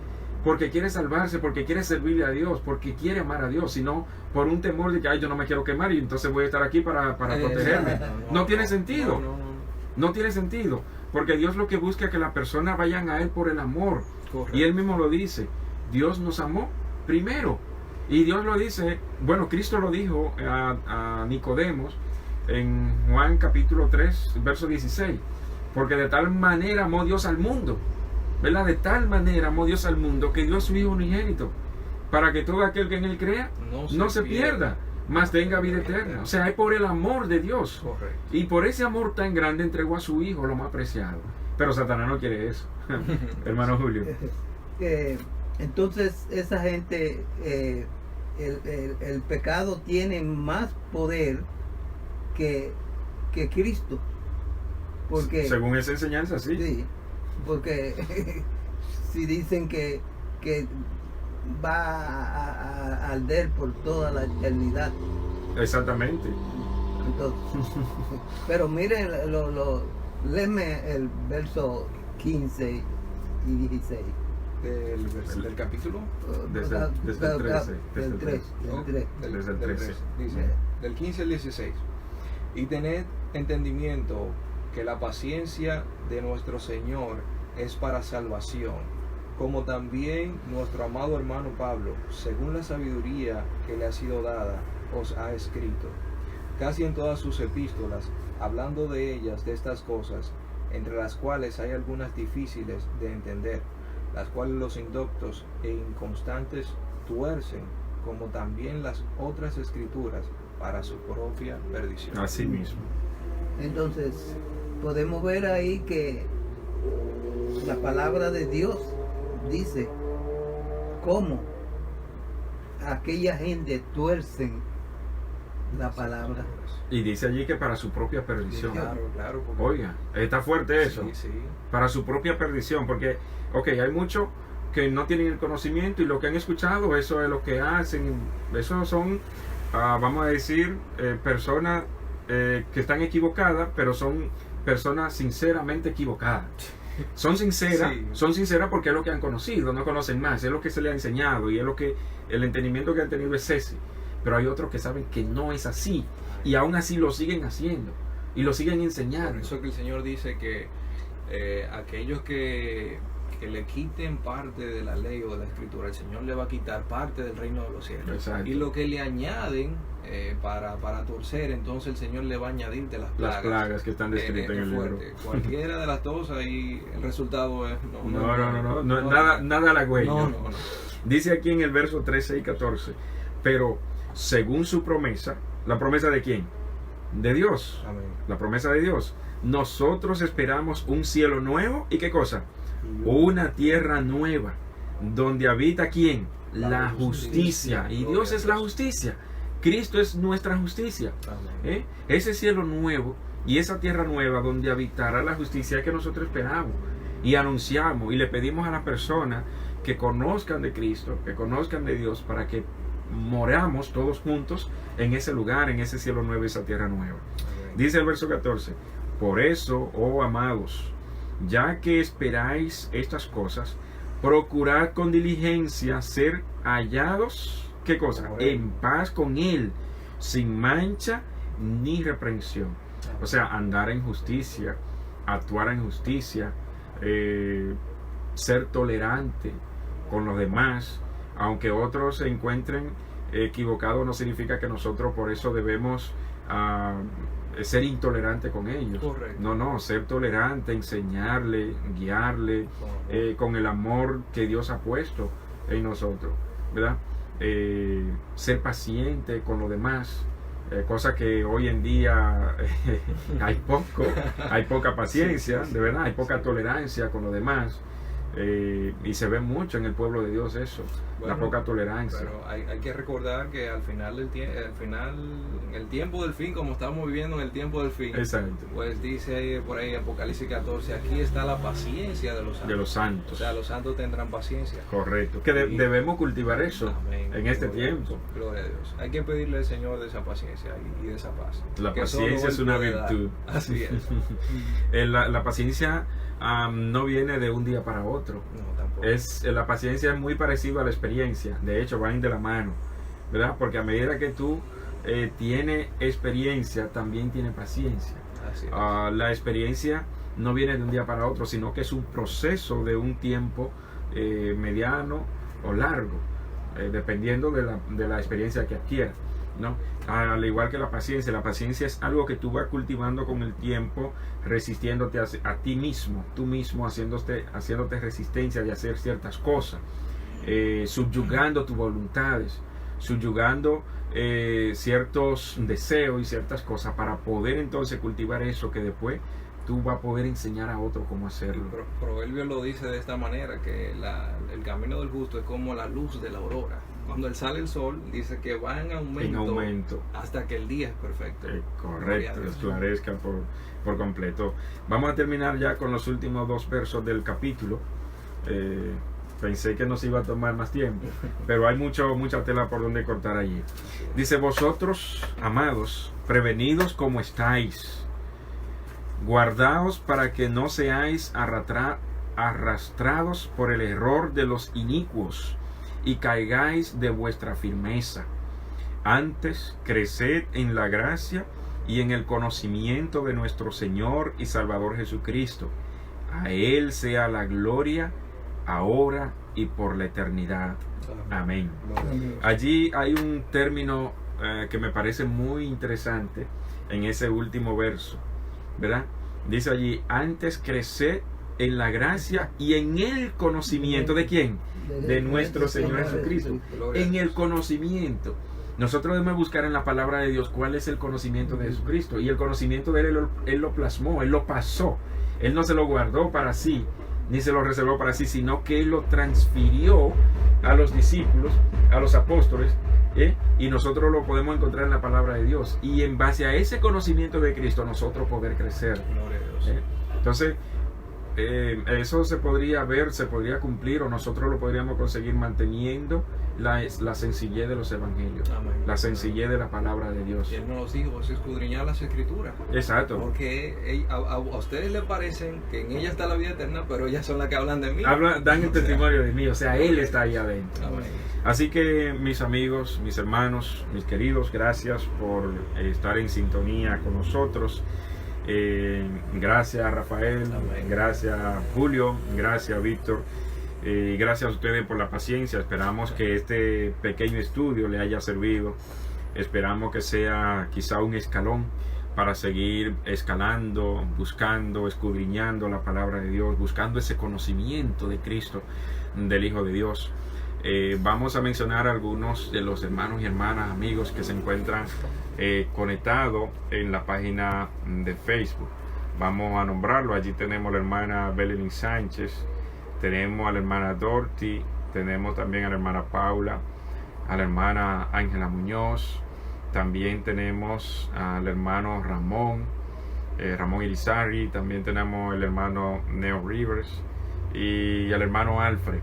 porque quiere salvarse, porque quiere servirle a Dios, porque quiere amar a Dios, sino por un temor de que yo no me quiero quemar y entonces voy a estar aquí para protegerme. No tiene sentido.
No.
No tiene sentido, porque Dios lo que busca es que las personas vayan a Él por el amor.
Correcto.
Y Él mismo lo dice, Dios nos amó primero. Y Dios lo dice, bueno, Cristo lo dijo a Nicodemos en Juan capítulo 3, verso 16, porque de tal manera amó Dios al mundo, ¿verdad? De tal manera amó Dios al mundo que dio a su Hijo unigénito, para que todo aquel que en Él crea no se pierda, mas tenga vida eterna. O sea, es por el amor de Dios.
Correcto.
Y por ese amor tan grande entregó a su Hijo, lo más preciado. Pero Satanás no quiere eso. Hermano Julio.
Entonces, esa gente, el pecado tiene más poder que Cristo. Porque,
Según esa enseñanza, sí.
sí, porque si dicen que va a arder por toda la eternidad.
Exactamente.
Entonces, pero miren, léeme el verso 15 y 16.
Del capítulo.
Desde el 13,
Del 3.
Desde el 13.
Dice, del 15 al 16. Y tened entendimiento que la paciencia de nuestro Señor es para salvación, como también nuestro amado hermano Pablo, según la sabiduría que le ha sido dada, os ha escrito, casi en todas sus epístolas, hablando de ellas, de estas cosas, entre las cuales hay algunas difíciles de entender, las cuales los indoctos e inconstantes tuercen, como también las otras escrituras, para su propia perdición.
Así mismo.
Entonces, podemos ver ahí que la palabra de Dios dice cómo aquella gente tuercen la palabra.
Y dice allí que para su propia perdición.
Claro, claro. Porque,
Oiga, está fuerte eso.
Sí, sí.
Para su propia perdición, porque, ok, hay muchos que no tienen el conocimiento y lo que han escuchado, eso es lo que hacen. Eso son, vamos a decir, personas que están equivocadas, pero son personas sinceramente equivocadas. Son sinceras,
Sí.
son sinceras porque es lo que han conocido, no conocen más, es lo que se les ha enseñado y es lo que el entendimiento que han tenido es ese. Pero hay otros que saben que no es así y aún así lo siguen haciendo y lo siguen
Por
enseñando.
eso que el Señor dice que aquellos que le quiten parte de la ley o de la escritura, el Señor le va a quitar parte del reino de los cielos.
Exacto.
Y lo que le añaden para torcer, entonces el Señor le va a añadir de las plagas.
Las plagas que están descritas en el libro.
fuerte. Cualquiera de las dos, ahí el resultado es...
No, nada halagüeño.
No.
Dice aquí en el verso 13 y 14, pero según su promesa, ¿la promesa de quién? De Dios.
Amén.
La promesa de Dios. Nosotros esperamos un cielo nuevo y ¿qué cosa? Una tierra nueva, donde habita ¿quién? La justicia. Y Dios es la justicia. Cristo es nuestra justicia.
Amén.
Ese cielo nuevo y esa tierra nueva donde habitará la justicia que nosotros esperamos y anunciamos y le pedimos a las personas que conozcan de Cristo, que conozcan de Dios, para que moramos todos juntos en ese lugar, en ese cielo nuevo y esa tierra nueva.
Amén.
Dice el verso 14, por eso, oh amados, ya que esperáis estas cosas, procurad con diligencia ser hallados, ¿qué cosa? En paz con Él, sin mancha ni reprensión. O sea, andar en justicia, actuar en justicia, ser tolerante con los demás, aunque otros se encuentren equivocados, no significa que nosotros por eso debemos ser intolerante con ellos.
Correcto.
No, ser tolerante, enseñarle, guiarle, con el amor que Dios ha puesto en nosotros, ¿verdad? Ser paciente con los demás, cosa que hoy en día hay poca paciencia, de verdad, hay poca tolerancia con los demás. Y se ve mucho en el pueblo de Dios eso, la poca tolerancia.
Pero hay que recordar que al final el tiempo del fin, como estamos viviendo en el tiempo del fin,
Exacto.
pues dice por ahí Apocalipsis 14, aquí está la paciencia de los santos.
De los
O
santos.
sea, los santos tendrán paciencia.
Correcto. Que debemos cultivar eso.
Amén.
En este
Gloria a
tiempo.
Dios, Gloria a Dios. Hay que pedirle al Señor de esa paciencia y de esa paz.
La
que solo
paciencia
Él
es una
puede dar.
virtud.
Así es.
La paciencia no viene de un día para otro.
No, tampoco.
La paciencia es muy parecida a la experiencia. De hecho, van de la mano, ¿verdad? Porque a medida que tú tienes experiencia, también tienes paciencia.
Así es.
La experiencia no viene de un día para otro, sino que es un proceso de un tiempo mediano o largo, dependiendo de la experiencia que adquieras, ¿no? Al igual que la paciencia es algo que tú vas cultivando con el tiempo, resistiéndote a ti mismo, tú mismo haciéndote resistencia de hacer ciertas cosas, subyugando tus voluntades, subyugando ciertos deseos y ciertas cosas para poder entonces cultivar eso que después tú vas a poder enseñar a otro cómo hacerlo.
Proverbio lo dice de esta manera, que el camino del justo es como la luz de la aurora. Cuando sale el sol, dice que va en aumento hasta que el día es perfecto.
Correcto, esclarezca por completo. Vamos a terminar ya con los últimos 2 versos del capítulo. Pensé que nos iba a tomar más tiempo, pero hay mucha tela por donde cortar allí. Dice, vosotros, amados, prevenidos como estáis, guardaos para que no seáis arrastrados por el error de los inicuos y caigáis de vuestra firmeza. Antes, creced en la gracia y en el conocimiento de nuestro Señor y Salvador Jesucristo. A Él sea la gloria ahora y por la eternidad. Amén.
Amén.
Allí hay un término que me parece muy interesante en ese último verso, ¿verdad? Dice allí, antes creced en la gracia y en el conocimiento. ¿De quién? De nuestro Señor Jesucristo. En el conocimiento. Nosotros debemos buscar en la palabra de Dios cuál es el conocimiento de Jesucristo. Y el conocimiento de Él lo plasmó, Él lo pasó. Él no se lo guardó para sí, ni se lo reservó para sí, sino que Él lo transfirió a los discípulos, a los apóstoles, y nosotros lo podemos encontrar en la palabra de Dios. Y en base a ese conocimiento de Cristo, nosotros poder crecer.
Gloria a Dios.
Entonces, eso se podría ver, se podría cumplir, o nosotros lo podríamos conseguir manteniendo la sencillez de los evangelios,
Amén.
la sencillez de la palabra de Dios.
Y Él nos dijo, escudriñar las escrituras.
Exacto.
Porque a ustedes les parecen que en ella está la vida eterna, pero ellas son las que hablan de mí.
Dan el testimonio de mí, o sea, Él está ahí adentro.
Amén.
Así que mis amigos, mis hermanos, mis queridos, gracias por estar en sintonía con nosotros. Gracias a Rafael,
Amén.
gracias a Julio, gracias a Víctor, y gracias a ustedes por la paciencia. Esperamos que este pequeño estudio le haya servido. Esperamos que sea quizá un escalón para seguir escalando, buscando, escudriñando la palabra de Dios, buscando ese conocimiento de Cristo, del Hijo de Dios. Vamos a mencionar algunos de los hermanos y hermanas, amigos que se encuentran conectados en la página de Facebook. Vamos a nombrarlo. Allí tenemos a la hermana Belén Sánchez, tenemos a la hermana Dorothy, tenemos también a la hermana Paula, a la hermana Ángela Muñoz, también tenemos al hermano Ramón Irizarry, también tenemos el hermano Neo Rivers y al hermano Alfred.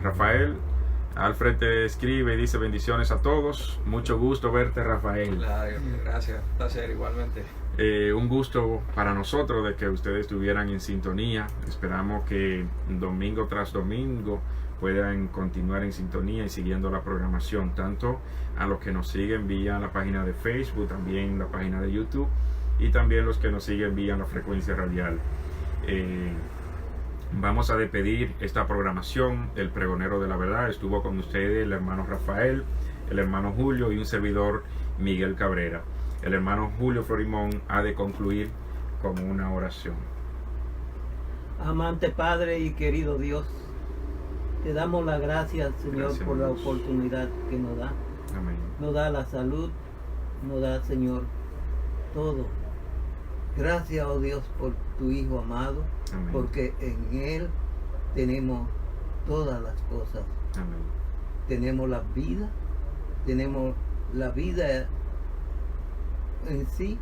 Rafael, Alfred te escribe y dice: bendiciones a todos, mucho gusto verte, Rafael.
Gracias, placer igualmente.
Un gusto para nosotros de que ustedes estuvieran en sintonía. Esperamos que domingo tras domingo puedan continuar en sintonía y siguiendo la programación, tanto a los que nos siguen vía la página de Facebook, también la página de YouTube, y también los que nos siguen vía la frecuencia radial. Vamos a despedir esta programación. El pregonero de la verdad estuvo con ustedes el hermano Rafael, el hermano Julio y un servidor, Miguel Cabrera. El hermano Julio Florimón ha de concluir con una oración.
Amante Padre y querido Dios, te damos las gracias, Señor,
Gracias,
por la
Dios.
oportunidad que nos da.
Amén.
Nos da la salud, nos da, Señor, todo. Gracias, oh Dios, por tu Hijo amado,
Amén.
porque en Él tenemos todas las cosas.
Amén.
Tenemos la vida en sí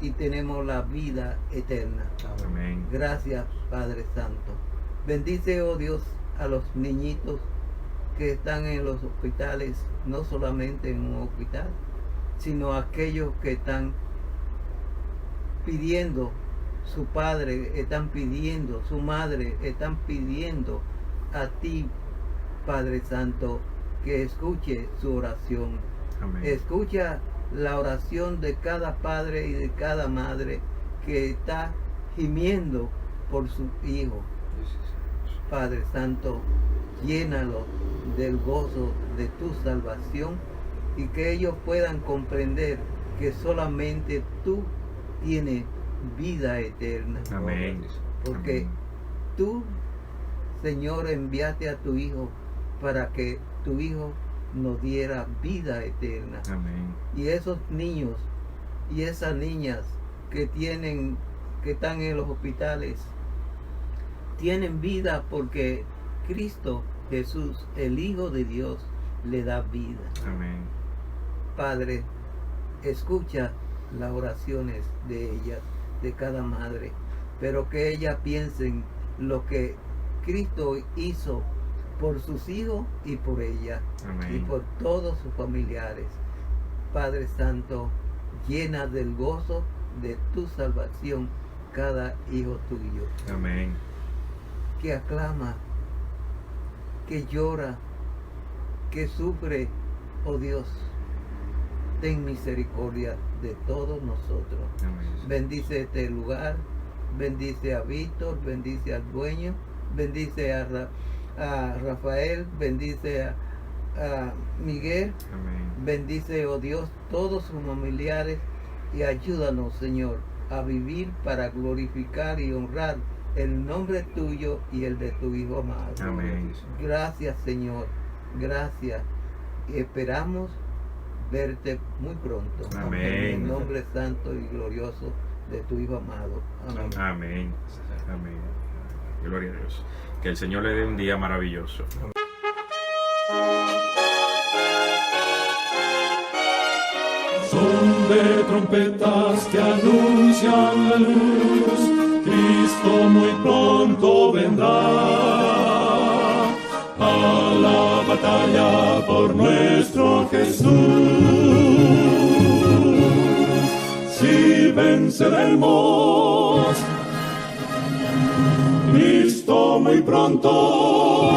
y tenemos la vida eterna.
Amén.
Gracias, Padre Santo. Bendice, oh Dios, a los niñitos que están en los hospitales, no solamente en un hospital, sino aquellos que están pidiendo, su padre están pidiendo, su madre están pidiendo a ti, Padre Santo, que escuche su oración.
Amén.
Escucha la oración de cada padre y de cada madre que está gimiendo por su hijo. Padre Santo, llénalo del gozo de tu salvación y que ellos puedan comprender que solamente tú tienes vida eterna.
Amén.
Porque
Amén.
tú, Señor, enviaste a tu Hijo para que tu Hijo nos diera vida eterna.
Amén.
Y esos niños y esas niñas que están en los hospitales tienen vida porque Cristo Jesús, el Hijo de Dios, le da vida.
Amén.
Padre, escucha las oraciones de ellas, de cada madre, pero que ellas piensen lo que Cristo hizo por sus hijos y por ella
Amén.
y por todos sus familiares. Padre Santo, llena del gozo de tu salvación cada hijo tuyo,
Amén.
que aclama, que llora, que sufre, oh Dios. Ten misericordia de todos nosotros.
Amén.
Bendice este lugar, bendice a Víctor, bendice al dueño, bendice a Rafael, bendice a Miguel,
Amén.
bendice, oh Dios, todos sus familiares y ayúdanos, Señor, a vivir para glorificar y honrar el nombre tuyo y el de tu Hijo amado.
Amén.
Gracias, Señor, gracias. Y esperamos verte muy pronto.
Amén.
En el nombre santo y glorioso de tu Hijo amado. Amén.
Amén. Amén. Gloria a Dios. Que el Señor le dé un día maravilloso.
Son de trompetas que anuncian la luz, Cristo muy pronto vendrá a la batalla por nuestro Jesús. Si venceremos, Cristo muy pronto